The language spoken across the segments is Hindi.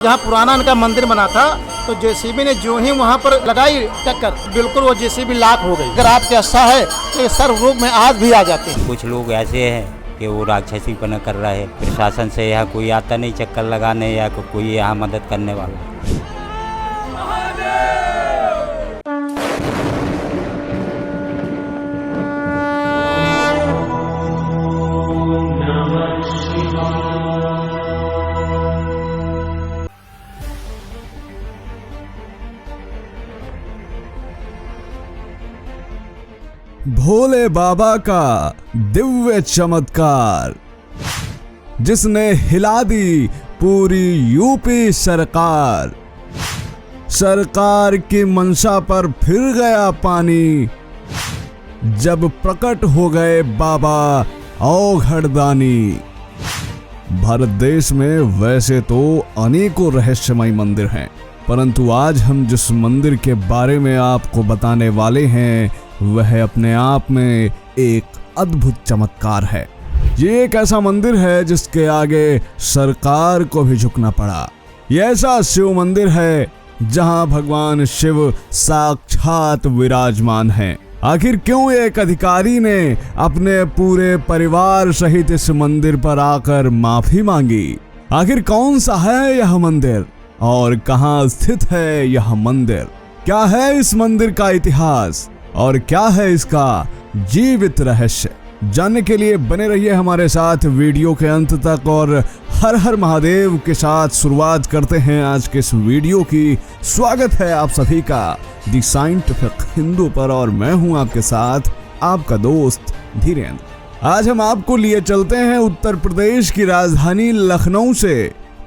जहाँ पुराना इनका मंदिर बना था तो जेसीबी ने जो ही वहाँ पर लगाई टक्कर, बिल्कुल वो जेसीबी लाख हो गई। अगर आपकी आस्था है तो ये सर्व रूप में आज भी आ जाते हैं। कुछ लोग ऐसे हैं कि वो राक्षसीपना कर रहे हैं। प्रशासन से यहाँ कोई आता नहीं चक्कर लगाने या कोई यहाँ मदद करने वाला। भोले बाबा का दिव्य चमत्कार जिसने हिला दी पूरी यूपी सरकार। सरकार की मंशा पर फिर गया पानी जब प्रकट हो गए बाबा औघड़दानी। भारत देश में वैसे तो अनेकों रहस्यमय मंदिर हैं, परंतु आज हम जिस मंदिर के बारे में आपको बताने वाले हैं वह अपने आप में एक अद्भुत चमत्कार है। ये एक ऐसा मंदिर है जिसके आगे सरकार को भी झुकना पड़ा। ये ऐसा शिव मंदिर है जहां भगवान शिव साक्षात विराजमान हैं। आखिर क्यों एक अधिकारी ने अपने पूरे परिवार सहित इस मंदिर पर आकर माफी मांगी? आखिर कौन सा है यह मंदिर और कहां स्थित है यह मंदिर? क्या है इस मंदिर का इतिहास और क्या है इसका जीवित रहस्य? जानने के लिए बने रहिए हमारे साथ वीडियो के अंत तक। और हर हर महादेव के साथ शुरुआत करते हैं आज के इस वीडियो की। स्वागत है आप सभी का दी साइंटिफिक हिंदू पर और मैं हूं आपके साथ आपका दोस्त धीरेन्द्र। आज हम आपको लिए चलते हैं उत्तर प्रदेश की राजधानी लखनऊ से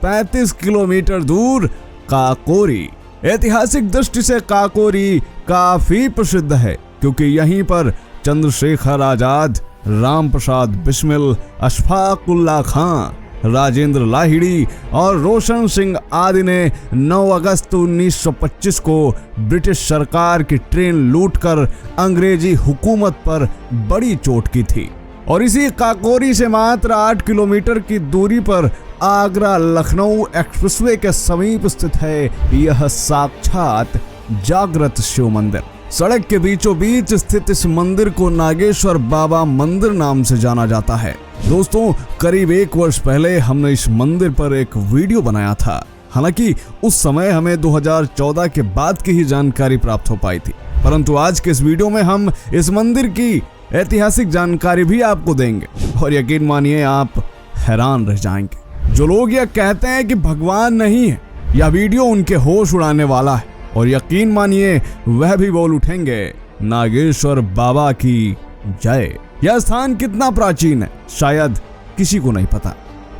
35 किलोमीटर दूर काकोरी। ऐतिहासिक दृष्टि से काकोरी काफी प्रसिद्ध है क्योंकि यहीं पर चंद्रशेखर आजाद, राम प्रसाद बिस्मिल, अशफाकुल्ला खां, राजेंद्र लाहिड़ी और रोशन सिंह आदि ने 9 अगस्त 1925 को ब्रिटिश सरकार की ट्रेन लूटकर अंग्रेजी हुकूमत पर बड़ी चोट की थी। और इसी काकोरी से मात्र 8 किलोमीटर की दूरी पर आगरा लखनऊ एक्सप्रेसवे के समीप स्थित है यह साक्षात जागृत शिव मंदिर। सड़क के बीचों बीच स्थित इस मंदिर को नागेश्वर बाबा मंदिर नाम से जाना जाता है। दोस्तों, करीब 1 वर्ष पहले हमने इस मंदिर पर एक वीडियो बनाया था। हालांकि उस समय हमें 2014 के बाद की ही जानकारी प्राप्त हो पाई थी, परंतु आज के इस वीडियो में हम इस मंदिर की ऐतिहासिक जानकारी भी आपको देंगे और यकीन मानिए आप हैरान रह जाएंगे। जो लोग यह कहते हैं कि भगवान नहीं है, यह वीडियो उनके होश उड़ाने वाला है और यकीन मानिए वह भी बोल उठेंगे नागेश्वर बाबा की जय। यह स्थान कितना प्राचीन है शायद किसी को नहीं पता,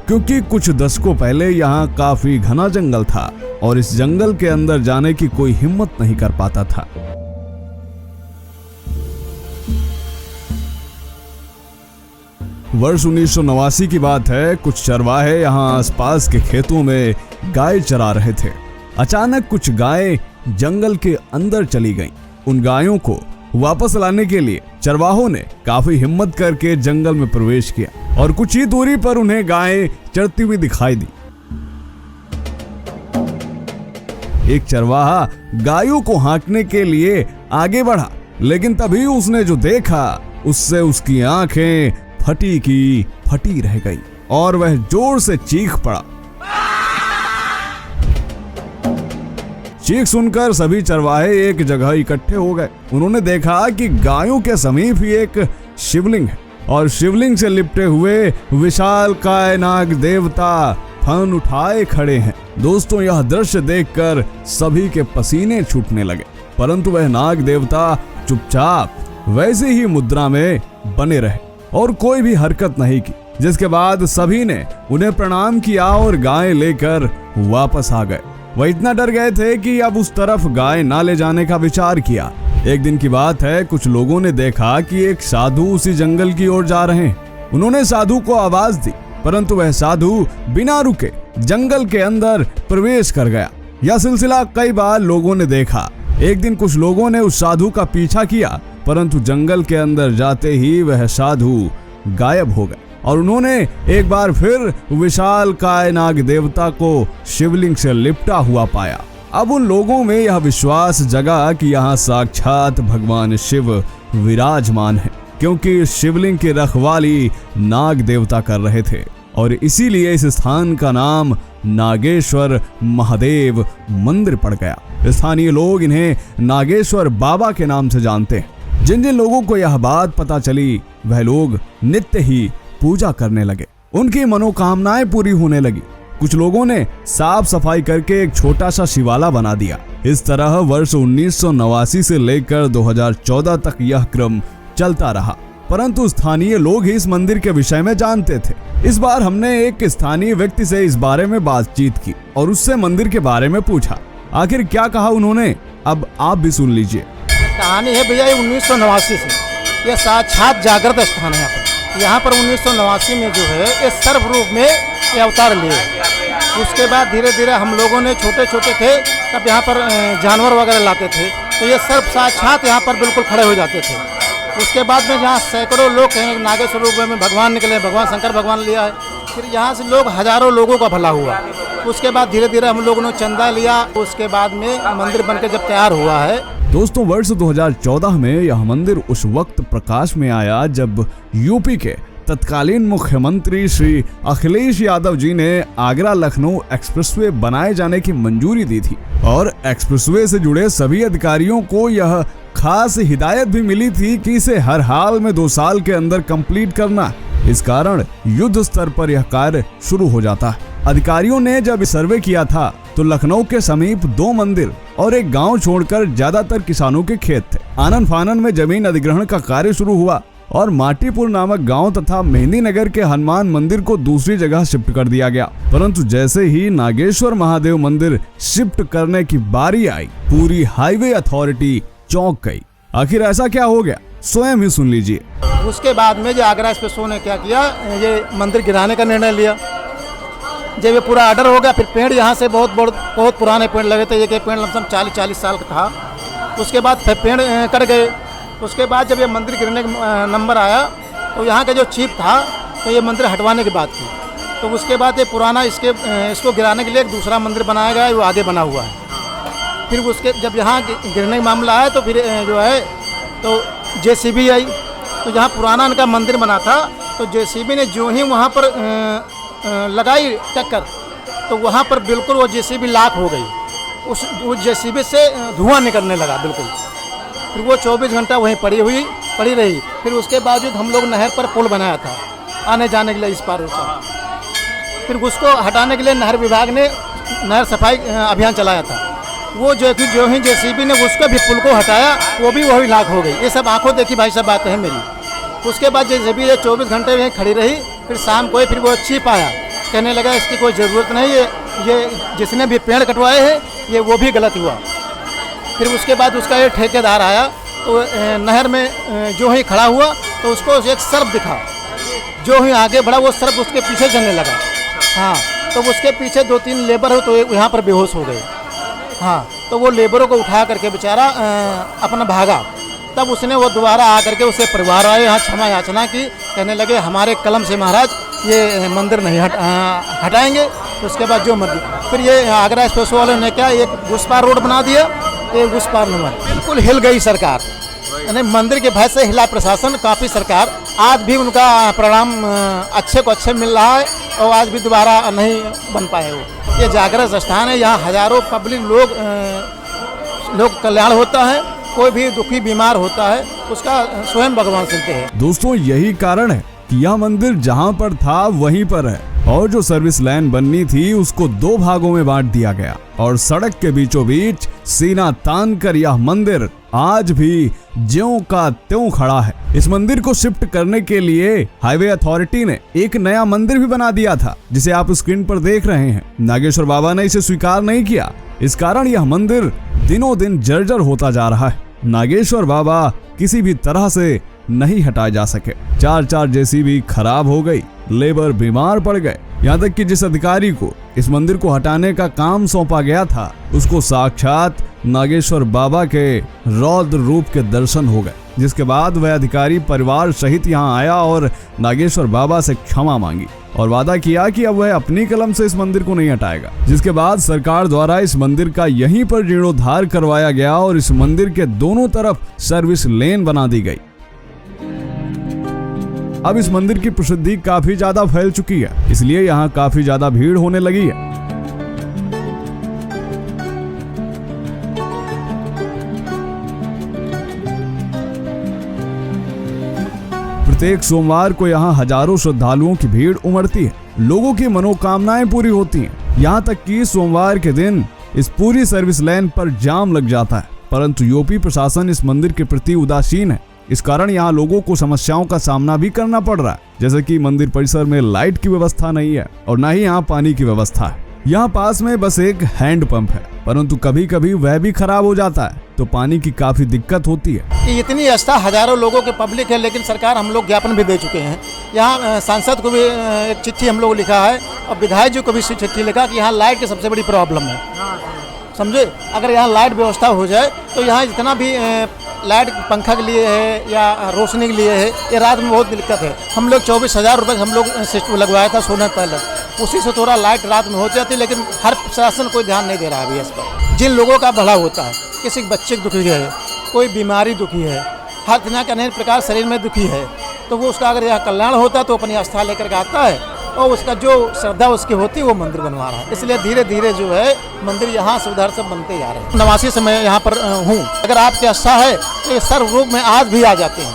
क्योंकि कुछ दशकों पहले यहाँ काफी घना जंगल था और इस जंगल के अंदर जाने की कोई हिम्मत नहीं कर पाता था। वर्ष 1989 की बात है। कुछ चरवाहे यहाँ आसपास के खेतों में गाय चरा रहे थे। अचानक कुछ गाय जंगल के अंदर चली गईं। उन गायों को वापस लाने के लिए चरवाहों ने काफी हिम्मत करके जंगल में प्रवेश किया और कुछ ही दूरी पर उन्हें गायें चरती हुई दिखाई दी। एक चरवाहा गायों को हाँकने के लिए आगे बढ़ा, लेकिन तभी उसने जो देखा उससे उसकी आंखें फटी की फटी रह गई और वह जोर से चीख पड़ा। चीख सुनकर सभी चरवाहे एक जगह इकट्ठे हो गए। उन्होंने देखा कि गायों के समीप ही एक शिवलिंग है और शिवलिंग से लिपटे हुए विशाल काय नाग देवता फन उठाए खड़े हैं। दोस्तों, यह दृश्य देखकर सभी के पसीने छूटने लगे, परंतु वह नाग देवता चुपचाप वैसे ही मुद्रा में बने रहे और कोई भी हरकत नहीं की, जिसके बाद सभी ने उन्हें प्रणाम किया और गाय लेकर वापस आ गए। वह इतना डर गए थे कि अब उस तरफ गाय ना ले जाने का विचार किया। एक दिन की बात है, कुछ लोगों ने देखा कि एक साधु उसी जंगल की ओर जा रहे हैं। उन्होंने साधु को आवाज दी, परंतु वह साधु बिना रुके जंगल के अंदर प्रवेश कर गया। यह सिलसिला कई बार लोगों ने देखा। एक दिन कुछ लोगों ने उस साधु का पीछा किया, परंतु जंगल के अंदर जाते ही वह साधु गायब हो गए। और उन्होंने एक बार फिर विशाल काय नाग देवता को शिवलिंग से लिपटा हुआ पाया। अब उन लोगों में यह विश्वास जगा कि यहाँ साक्षात भगवान शिव विराजमान है, क्योंकि शिवलिंग की रखवाली नाग देवता कर रहे थे और इसीलिए इस स्थान का नाम नागेश्वर महादेव मंदिर पड़ गया। स्थानीय लोग इन्हें नागेश्वर बाबा के नाम से जानते हैं। जिन जिन लोगों को यह बात पता चली वह लोग नित्य ही पूजा करने लगे, उनकी मनोकामनाएं पूरी होने लगी। कुछ लोगों ने साफ सफाई करके एक छोटा सा शिवाला बना दिया। इस तरह वर्ष 1989 से लेकर 2014 तक यह क्रम चलता रहा, परंतु स्थानीय लोग ही इस मंदिर के विषय में जानते थे। इस बार हमने एक स्थानीय व्यक्ति से इस बारे में बातचीत की और उससे मंदिर के बारे में पूछा। आखिर क्या कहा उन्होंने, अब आप भी सुन लीजिए। कहानी है भैया 1989 से, यह साक्षात जागृत स्थान है। यहाँ पर 1989 में जो है ये सर्व रूप में ये अवतार लिए। उसके बाद धीरे धीरे हम लोगों ने छोटे छोटे थे तब यहाँ पर जानवर वगैरह लाते थे, तो ये सर्व साक्षात यहाँ पर बिल्कुल खड़े हो जाते थे। उसके बाद में जहाँ सैकड़ों लोग कहेंगे नागेश्वर रूप में भगवान निकले, भगवान शंकर भगवान लिया है, फिर यहाँ से लोग हजारों लोगों का भला हुआ। उसके बाद धीरे धीरे हम लोगों ने चंदा लिया, उसके बाद में मंदिर बनकर जब तैयार हुआ है। दोस्तों, वर्ष 2014 में यह मंदिर उस वक्त प्रकाश में आया जब यूपी के तत्कालीन मुख्यमंत्री श्री अखिलेश यादव जी ने आगरा लखनऊ एक्सप्रेसवे बनाए जाने की मंजूरी दी थी और एक्सप्रेसवे से जुड़े सभी अधिकारियों को यह खास हिदायत भी मिली थी कि इसे हर हाल में 2 साल के अंदर कंप्लीट करना। इस कारण युद्ध स्तर पर यह कार्य शुरू हो जाता है। अधिकारियों ने जब सर्वे किया था तो लखनऊ के समीप 2 मंदिर और एक गांव छोड़कर ज्यादातर किसानों के खेत थे। आनन फानन में जमीन अधिग्रहण का कार्य शुरू हुआ और माटीपुर नामक गांव तथा मेहंदी नगर के हनुमान मंदिर को दूसरी जगह शिफ्ट कर दिया गया। परंतु जैसे ही नागेश्वर महादेव मंदिर शिफ्ट करने की बारी आई, पूरी हाईवे अथॉरिटी चौंक गई। आखिर ऐसा क्या हो गया, स्वयं ही सुन लीजिए। उसके बाद में जो आगरा एक्सप्रेसवे ने क्या किया, ये मंदिर गिराने का निर्णय लिया। जब ये पूरा ऑर्डर हो गया, फिर पेड़ यहाँ से बहुत पुराने पेड़ लगे थे, एक पेड़ लमसम 40 साल का था। उसके बाद फिर पेड़ कट गए। उसके बाद जब ये मंदिर गिरने का नंबर आया तो यहाँ का जो चीफ था तो ये मंदिर हटवाने की बात की। तो उसके बाद ये पुराना इसको गिराने के लिए एक दूसरा मंदिर बनाया गया है, वो आगे बना हुआ है। फिर उसके जब यहाँ गिरने का मामला आया तो फिर जो है तो JCB आई। तो जहाँ पुराना इनका मंदिर बना था तो JCB ने जो ही वहाँ पर लगाई टक्कर, तो वहाँ पर बिल्कुल वो JCB लाख हो गई। उस JCB से धुआं निकलने लगा बिल्कुल। फिर वो 24 घंटा वहीं पड़ी रही। फिर उसके बावजूद हम लोग नहर पर पुल बनाया था आने जाने के लिए इस पार उस पार। फिर उसको हटाने के लिए नहर विभाग ने नहर सफाई अभियान चलाया था। वो जो ही JCB ने उसको भी पुल को हटाया, वो भी वही लाख हो गई। ये सब आंखों देखी भाई सब बातें हैं मेरी। उसके बाद JCB ये 24 घंटे वहीं खड़ी रही। फिर शाम को फिर वो चीफ आया, कहने लगा इसकी कोई ज़रूरत नहीं है, ये जिसने भी पेड़ कटवाए हैं ये वो भी गलत हुआ। फिर उसके बाद उसका ये ठेकेदार आया तो नहर में जो ही खड़ा हुआ तो उसको एक सर्प दिखा। जो ही आगे बढ़ा वो सर्प उसके पीछे चलने लगा। हाँ, तो उसके पीछे 2-3 लेबर हो तो यहाँ पर बेहोश हो गए। हाँ, तो वो लेबरों को उठा करके बेचारा अपना भागा। तब उसने वो दोबारा आकर के उससे परिवार आए, यहाँ क्षमा याचना की, कहने लगे हमारे कलम से महाराज ये मंदिर नहीं हटाएंगे। तो उसके बाद जो मर्जी। फिर ये आगरा एक्सप्रेस वालों ने क्या एक उस पार रोड बना दिया, एक उस पार नंबर। बिल्कुल हिल गई सरकार, यानी मंदिर के भय से हिला प्रशासन काफ़ी। सरकार आज भी उनका परिणाम अच्छे को अच्छे मिल रहा है और आज भी दोबारा नहीं बन पाए वो। ये जागृत स्थान है, यहाँ हजारों पब्लिक लोग कल्याण होता है। कोई भी दुखी बीमार होता है उसका स्वयं भगवान सुनते हैं। दोस्तों, यही कारण है कि यह मंदिर जहाँ पर था वहीं पर है और जो सर्विस लाइन बननी थी उसको 2 भागों में बांट दिया गया और सड़क के बीचों बीच सीना तान कर यह मंदिर आज भी ज्यों का त्यों खड़ा है। इस मंदिर को शिफ्ट करने के लिए हाईवे अथॉरिटी ने एक नया मंदिर भी बना दिया था, जिसे आप स्क्रीन पर देख रहे हैं। नागेश्वर बाबा ने इसे स्वीकार नहीं किया। इस कारण यह मंदिर दिनों दिन जर्जर होता जा रहा है। नागेश्वर बाबा किसी भी तरह से नहीं हटाए जा सके। 4 JCB खराब हो गई, लेबर बीमार पड़ गए, यहाँ तक कि जिस अधिकारी को इस मंदिर को हटाने का काम सौंपा गया था उसको साक्षात नागेश्वर बाबा के रौद्र रूप के दर्शन हो गए, जिसके बाद वह अधिकारी परिवार सहित यहाँ आया और नागेश्वर बाबा से क्षमा मांगी और वादा किया कि अब वह अपनी कलम से इस मंदिर को नहीं हटाएगा। जिसके बाद सरकार द्वारा इस मंदिर का यहीं पर जीर्णोद्धार करवाया गया और इस मंदिर के दोनों तरफ सर्विस लेन बना दी गई। अब इस मंदिर की प्रसिद्धि काफी ज्यादा फैल चुकी है, इसलिए यहाँ काफी ज्यादा भीड़ होने लगी है। प्रत्येक सोमवार को यहाँ हजारों श्रद्धालुओं की भीड़ उमड़ती है, लोगों की मनोकामनाएं पूरी होती हैं। यहाँ तक कि सोमवार के दिन इस पूरी सर्विस लाइन पर जाम लग जाता है, परंतु यूपी प्रशासन इस मंदिर के प्रति उदासीन है। इस कारण यहाँ लोगों को समस्याओं का सामना भी करना पड़ रहा है, जैसे कि मंदिर परिसर में लाइट की व्यवस्था नहीं है और न ही यहाँ पानी की व्यवस्था है। यहाँ पास में बस एक हैंड पंप है, परंतु कभी कभी वह भी खराब हो जाता है, तो पानी की काफी दिक्कत होती है। कि इतनी आस्था हजारों लोगों के पब्लिक है, लेकिन सरकार हम लोग ज्ञापन भी दे चुके हैं। यहाँ सांसद को भी एक चिट्ठी हम लोग लिखा है और विधायक जी को भी चिट्ठी लिखा कि यहाँ लाइट की सबसे बड़ी प्रॉब्लम है, समझे। अगर यहाँ लाइट व्यवस्था हो जाए तो यहाँ जितना भी लाइट पंखा के लिए है या रोशनी के लिए है, ये रात में बहुत दिक्कत है। हम लोग 24,000 रुपये हम लोग सिस्टम लगवाया था सोलर पैनल, उसी से थोड़ा लाइट रात में हो जाती, लेकिन हर प्रशासन कोई ध्यान नहीं दे रहा है इस पर। जिन लोगों का भला होता है, किसी बच्चे को दुखी है, कोई बीमारी दुखी है, हर तरह का अनेक प्रकार शरीर में दुखी है, तो वो उसका अगर यहाँ कल्याण होता तो अपनी आस्था लेकर के आता है और उसका जो श्रद्धा उसकी होती है वो मंदिर बनवा रहा है। इसलिए धीरे धीरे जो है मंदिर यहाँ से उधर सब बनते जा रहे हैं। 89 से मैं यहाँ पर हूँ। अगर आपकी आस्था है तो ये सर्व रूप में आज भी आ जाते हैं।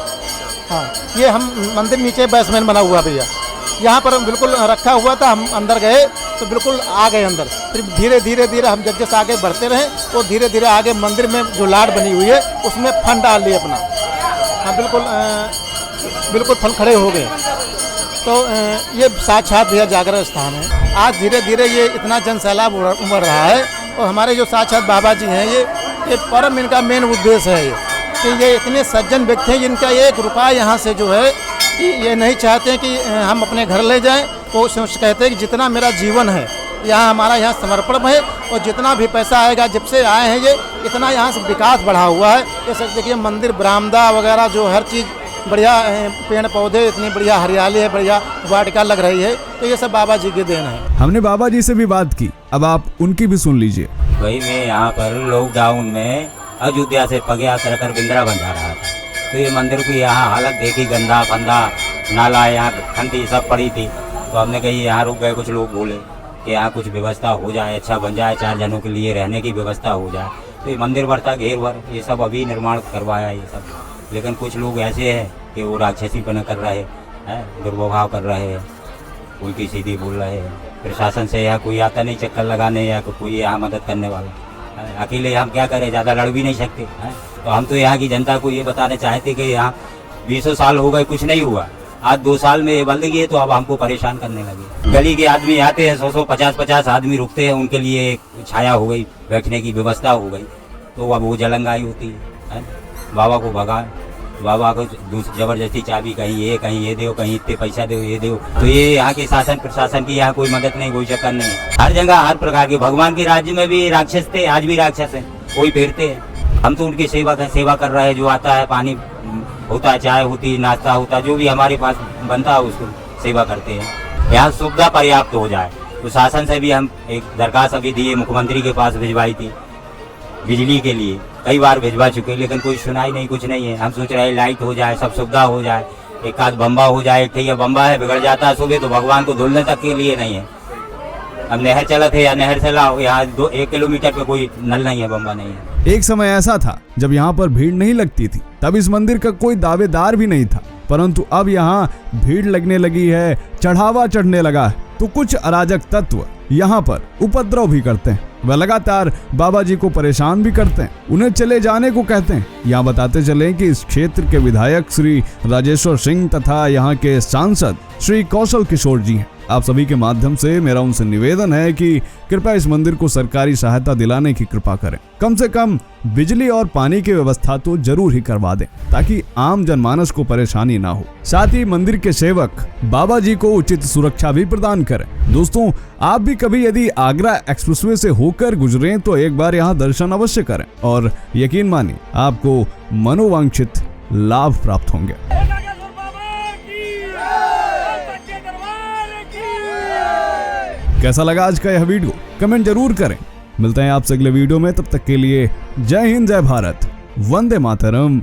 हाँ, ये हम मंदिर नीचे बेसमेंट बना हुआ भैया, यहाँ पर बिल्कुल रखा हुआ था, हम अंदर गए तो बिल्कुल आ गए अंदर। फिर धीरे धीरे धीरे हम जैसे आगे बढ़ते रहे तो धीरे धीरे आगे मंदिर में जो लाट बनी हुई है उसमें फन डाल लिए अपना। हाँ, बिल्कुल फन खड़े हो गए। तो ये साक्षात भैया जागरण स्थान है। आज धीरे धीरे ये इतना जन सैलाब उमड़ रहा है और हमारे जो साक्षात बाबा जी हैं ये परम इनका मेन उद्देश्य है कि ये इतने सज्जन व्यक्ति हैं जिनका 1 रुपया यहाँ से जो है कि ये नहीं चाहते हैं कि हम अपने घर ले जाएं। वो कहते हैं कि जितना मेरा जीवन है यहाँ हमारा यहाँ समर्पण है और जितना भी पैसा आएगा जब से आए हैं ये इतना यहाँ से विकास बढ़ा हुआ है। जैसे देखिए मंदिर बरामदा वगैरह जो हर चीज़ बढ़िया पेड़ पौधे, इतनी बढ़िया हरियाली है, बढ़िया वाटिका लग रही है, तो ये सब बाबा जी की देन है। हमने बाबा जी से भी बात की, अब आप उनकी भी सुन लीजिए। वही मैं यहाँ पर लॉकडाउन में अयोध्या से पगयात्रा कर वृंदावन जा रहा था, तो ये मंदिर की यहाँ हालत देखी, गंदा फंदा नाला, यहाँ ठंडी सब पड़ी थी। तो हमने कही यहाँ रुक गए, कुछ लोग बोले कि यहाँ कुछ व्यवस्था हो जाए, अच्छा बन जाए, 4 जनों के लिए रहने की व्यवस्था हो जाए। तो ये मंदिर भरता घेर भर ये सब अभी निर्माण करवाया ये सब, लेकिन कुछ लोग ऐसे हैं कि वो राक्षसीपना कर रहे हैं, दुर्व्यवहार कर रहे हैं, उल्टी सीधी बोल रहे हैं। प्रशासन से यहाँ कोई आता नहीं चक्कर लगाने या कोई यहाँ मदद करने वाला। अकेले हम क्या करें, ज़्यादा लड़ भी नहीं सकते हैं। तो हम तो यहाँ की जनता को ये बताना चाहते कि यहाँ 20 साल हो गए कुछ नहीं हुआ, आज 2 साल में ये बंद गए तो अब हमको परेशान करने लगे। गली के आदमी आते हैं, 100 50 आदमी रुकते हैं, उनके लिए छाया हो गई, बैठने की व्यवस्था हो गई, तो अब वो जलंगाई होती है। बाबा को भगा, बाबा को जबरदस्ती चाबी कहीं ये दो, कहीं इतने पैसा दो, ये दो। तो ये यहाँ के शासन प्रशासन की यहाँ कोई मदद नहीं, कोई चक्कर नहीं। हर जगह हर प्रकार के भगवान के राज्य में भी राक्षस थे, आज भी राक्षस हैं, कोई फेरते हैं। हम तो उनकी सेवा कर रहे हैं। जो आता है, पानी होता है, चाय होती है, नाश्ता होता है, जो भी हमारे पास बनता है उसको सेवा करते हैं। यहाँ सुविधा पर्याप्त हो जाए। तो शासन से भी हम एक दरखास्त अभी दिए, मुख्यमंत्री के पास भिजवाई थी बिजली के लिए, कई बार भिजवा चुके, लेकिन कोई सुनाई नहीं, कुछ नहीं है। हम सोच रहे हैं लाइट हो जाए, सब सुविधा हो जाए, एक आध बम्बा हो जाए। ठीक है, बम्बा है, बिगड़ जाता है सुबह तो भगवान को धुलने तक के लिए नहीं है। अब नहर चला थे या नहर से लाओ, यहाँ 1 किलोमीटर पे कोई नल नहीं है, बम्बा नहीं है। एक समय ऐसा था जब यहाँ पर भीड़ नहीं लगती थी, तब इस मंदिर का कोई दावेदार भी नहीं था, परंतु अब यहाँ भीड़ लगने लगी है, चढ़ावा चढ़ने लगा है, तो कुछ अराजक तत्व यहाँ पर उपद्रव भी करते हैं। वह लगातार बाबा जी को परेशान भी करते हैं, उन्हें चले जाने को कहते हैं। यहाँ बताते चले कि इस क्षेत्र के विधायक श्री राजेश्वर सिंह तथा यहाँ के सांसद श्री कौशल किशोर जी हैं। आप सभी के माध्यम से मेरा उनसे निवेदन है कि कृपया इस मंदिर को सरकारी सहायता दिलाने की कृपा करें। कम से कम बिजली और पानी की व्यवस्था तो जरूर ही करवा दें ताकि आम जनमानस को परेशानी ना हो। साथ ही मंदिर के सेवक बाबा जी को उचित सुरक्षा भी प्रदान करें। दोस्तों, आप भी कभी यदि आगरा एक्सप्रेसवे से होकर गुजरें तो एक बार यहाँ दर्शन अवश्य करें और यकीन मानिए आपको मनोवांछित लाभ प्राप्त होंगे। कैसा लगा आज का यह वीडियो कमेंट जरूर करें। मिलते हैं आपसे अगले वीडियो में, तब तक के लिए जय हिंद, जय भारत, वंदे मातरम।